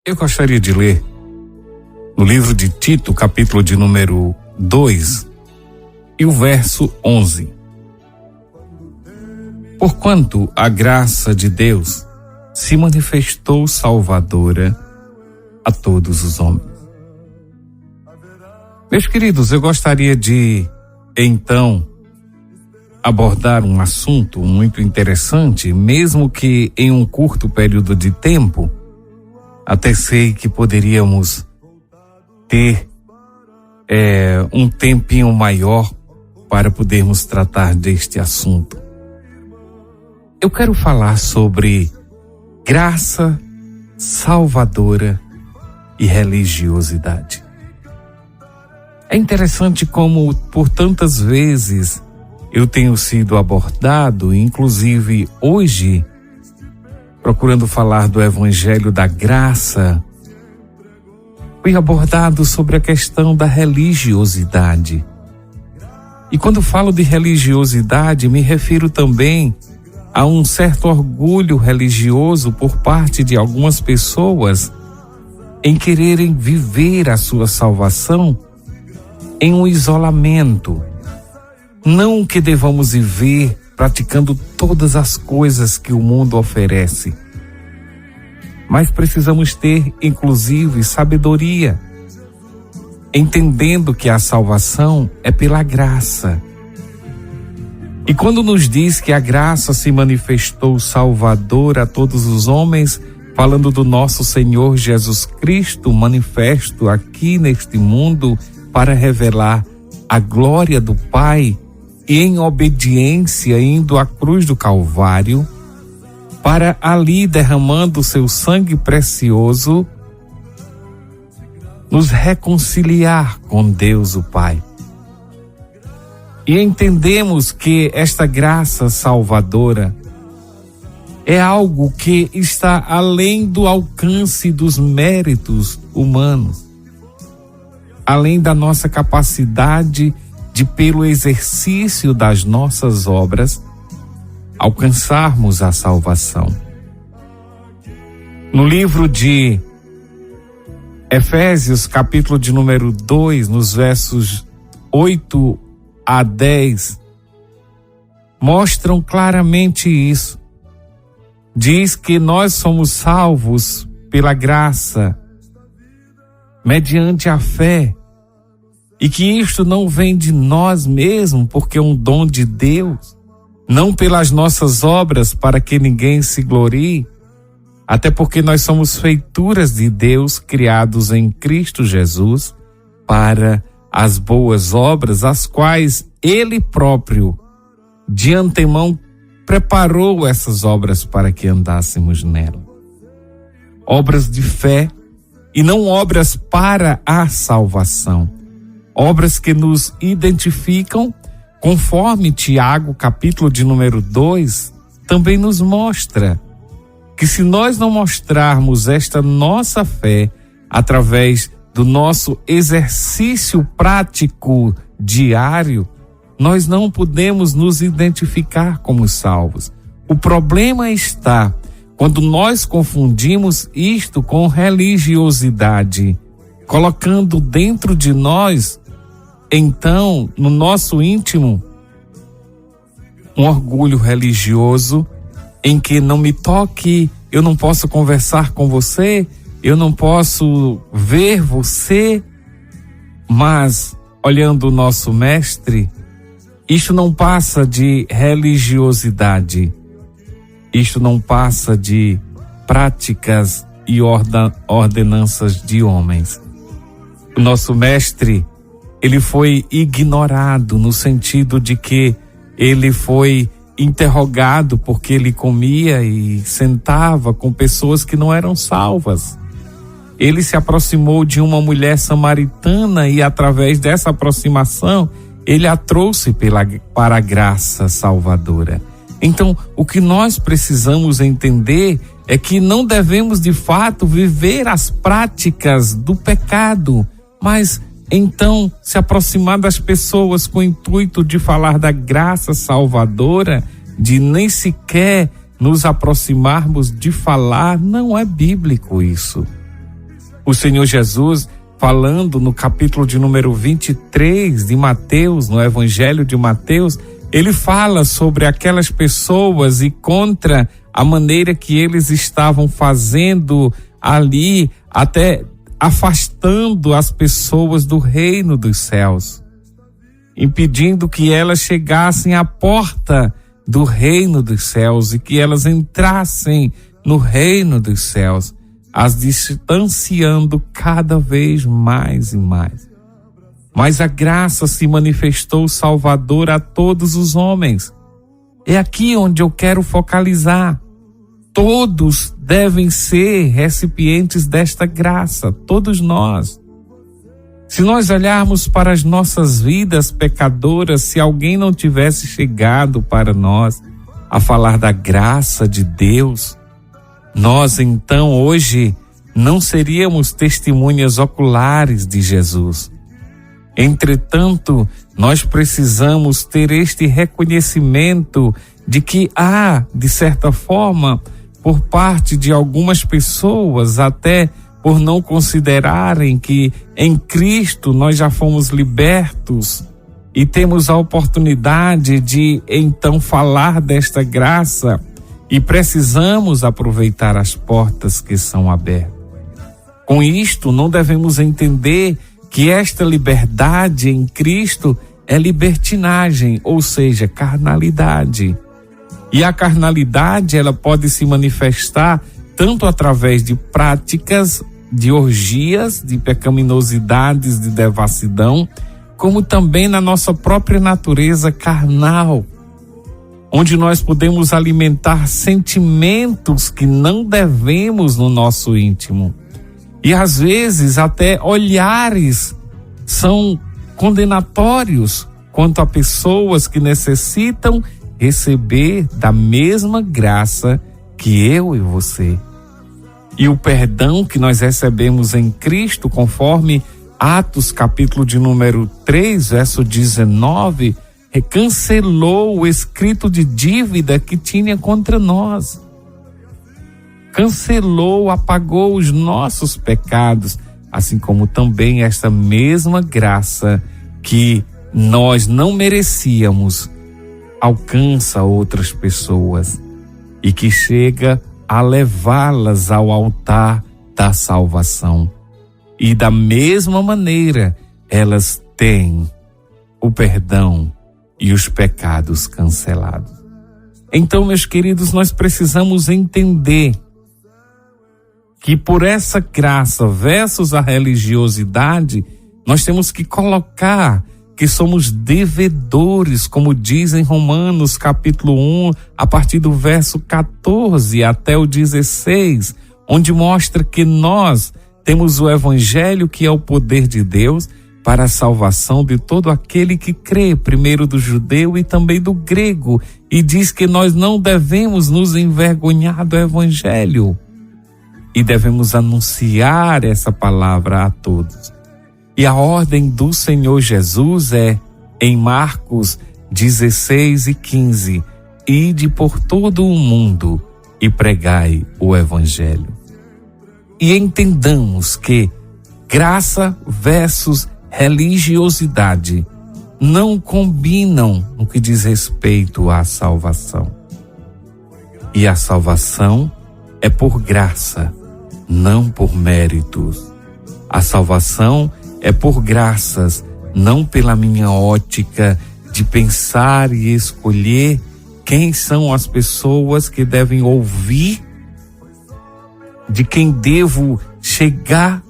Eu gostaria de ler no livro de Tito, capítulo de número 2, e o verso 11. Porquanto a graça de Deus se manifestou salvadora a todos os homens. Meus queridos, eu gostaria de, então, abordar um assunto muito interessante, mesmo que em um curto período de tempo. Até sei que poderíamos ter um tempinho maior para podermos tratar deste assunto. Eu quero falar sobre graça salvadora e religiosidade. É interessante como por tantas vezes eu tenho sido abordado, inclusive hoje, procurando falar do Evangelho da Graça, fui abordado sobre a questão da religiosidade. E quando falo de religiosidade, me refiro também a um certo orgulho religioso por parte de algumas pessoas em quererem viver a sua salvação em um isolamento. Não que devamos viver praticando todas as coisas que o mundo oferece, mas precisamos ter, inclusive, sabedoria, entendendo que a salvação é pela graça. E quando nos diz que a graça se manifestou salvadora a todos os homens, falando do nosso Senhor Jesus Cristo, manifesto aqui neste mundo para revelar a glória do Pai, e em obediência indo à cruz do Calvário, para ali derramando seu sangue precioso, nos reconciliar com Deus o Pai. E entendemos que esta graça salvadora é algo que está além do alcance dos méritos humanos, além da nossa capacidade de, pelo exercício das nossas obras, alcançarmos a salvação. No livro de Efésios, capítulo de número 2, nos versos 8 a 10, mostram claramente isso. Diz que nós somos salvos pela graça, mediante a fé, e que isto não vem de nós mesmos, porque é um dom de Deus, não pelas nossas obras, para que ninguém se glorie, até porque nós somos feituras de Deus, criados em Cristo Jesus, para as boas obras, as quais Ele próprio, de antemão, preparou essas obras para que andássemos nela. Obras de fé, e não obras para a salvação. Obras que nos identificam, conforme Tiago, capítulo de número 2, também nos mostra que se nós não mostrarmos esta nossa fé através do nosso exercício prático diário, nós não podemos nos identificar como salvos. O problema está quando nós confundimos isto com religiosidade, colocando dentro de nós, então, no nosso íntimo, um orgulho religioso em que não me toque, eu não posso conversar com você, eu não posso ver você, mas, olhando o nosso mestre, isto não passa de religiosidade, isto não passa de práticas e ordenanças de homens. O nosso mestre, ele foi ignorado no sentido de que ele foi interrogado porque ele comia e sentava com pessoas que não eram salvas. Ele se aproximou de uma mulher samaritana e através dessa aproximação ele a trouxe para a graça salvadora. Então, o que nós precisamos entender é que não devemos de fato viver as práticas do pecado, mas então se aproximar das pessoas com o intuito de falar da graça salvadora, de nem sequer nos aproximarmos de falar, não é bíblico isso. O Senhor Jesus, falando no capítulo de número 23 de Mateus, no Evangelho de Mateus, ele fala sobre aquelas pessoas e contra a maneira que eles estavam fazendo ali, até afastando as pessoas do reino dos céus, impedindo que elas chegassem à porta do reino dos céus e que elas entrassem no reino dos céus, as distanciando cada vez mais e mais. Mas a graça se manifestou salvadora a todos os homens. É aqui onde eu quero focalizar. Todos devem ser recipientes desta graça, todos nós. Se nós olharmos para as nossas vidas pecadoras, se alguém não tivesse chegado para nós a falar da graça de Deus, nós então hoje não seríamos testemunhas oculares de Jesus. Entretanto, nós precisamos ter este reconhecimento de que há, de certa forma, por parte de algumas pessoas, até por não considerarem que em Cristo nós já fomos libertos e temos a oportunidade de então falar desta graça e precisamos aproveitar as portas que são abertas. Com isto, não devemos entender que esta liberdade em Cristo é libertinagem, ou seja, carnalidade. E a carnalidade, ela pode se manifestar tanto através de práticas, de orgias, de pecaminosidades, de devassidão, como também na nossa própria natureza carnal, onde nós podemos alimentar sentimentos que não devemos no nosso íntimo. E às vezes até olhares são condenatórios quanto a pessoas que necessitam receber da mesma graça que eu e você. E o perdão que nós recebemos em Cristo, conforme Atos capítulo de número 3, verso 19, cancelou o escrito de dívida que tinha contra nós. Cancelou, apagou os nossos pecados, assim como também esta mesma graça que nós não merecíamos alcança outras pessoas e que chega a levá-las ao altar da salvação. E da mesma maneira, elas têm o perdão e os pecados cancelados. Então, meus queridos, nós precisamos entender que por essa graça versus a religiosidade, nós temos que colocar que somos devedores, como diz em Romanos capítulo 1, a partir do verso 14 até o 16, onde mostra que nós temos o Evangelho, que é o poder de Deus para a salvação de todo aquele que crê, primeiro do judeu e também do grego, e diz que nós não devemos nos envergonhar do Evangelho e devemos anunciar essa palavra a todos. E a ordem do Senhor Jesus é, em Marcos 16:15, ide por todo o mundo e pregai o Evangelho. E entendamos que graça versus religiosidade não combinam no que diz respeito à salvação. E a salvação é por graça, não por méritos. A salvação é por graças, não pela minha ótica de pensar e escolher quem são as pessoas que devem ouvir, de quem devo chegar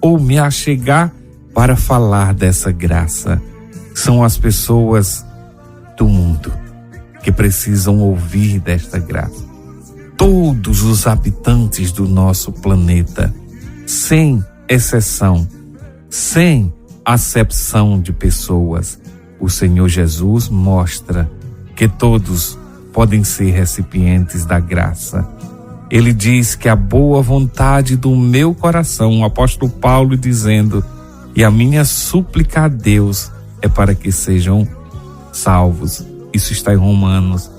ou me achegar para falar dessa graça. São as pessoas do mundo que precisam ouvir desta graça. Todos os habitantes do nosso planeta, sem exceção, sem acepção de pessoas, o Senhor Jesus mostra que todos podem ser recipientes da graça. Ele diz que a boa vontade do meu coração, o apóstolo Paulo dizendo, e a minha súplica a Deus é para que sejam salvos. Isso está em Romanos,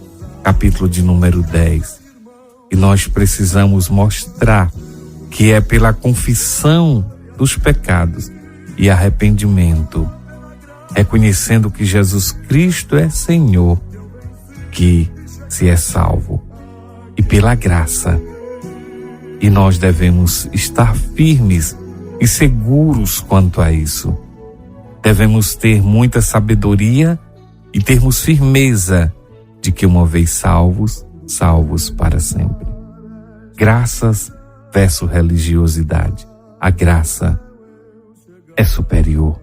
capítulo de número 10. E nós precisamos mostrar que é pela confissão dos pecados e arrependimento, reconhecendo que Jesus Cristo é Senhor, que se é salvo, e pela graça. E nós devemos estar firmes e seguros quanto a isso. Devemos ter muita sabedoria e termos firmeza de que uma vez salvos, salvos para sempre. Graças versus religiosidade. A graça é superior.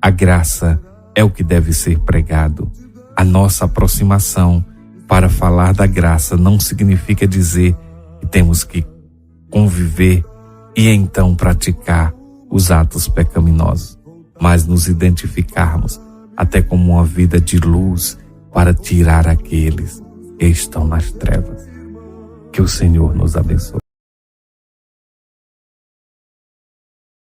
A graça é o que deve ser pregado. A nossa aproximação para falar da graça não significa dizer que temos que conviver e então praticar os atos pecaminosos, mas nos identificarmos até como uma vida de luz para tirar aqueles que estão nas trevas. Que o Senhor nos abençoe.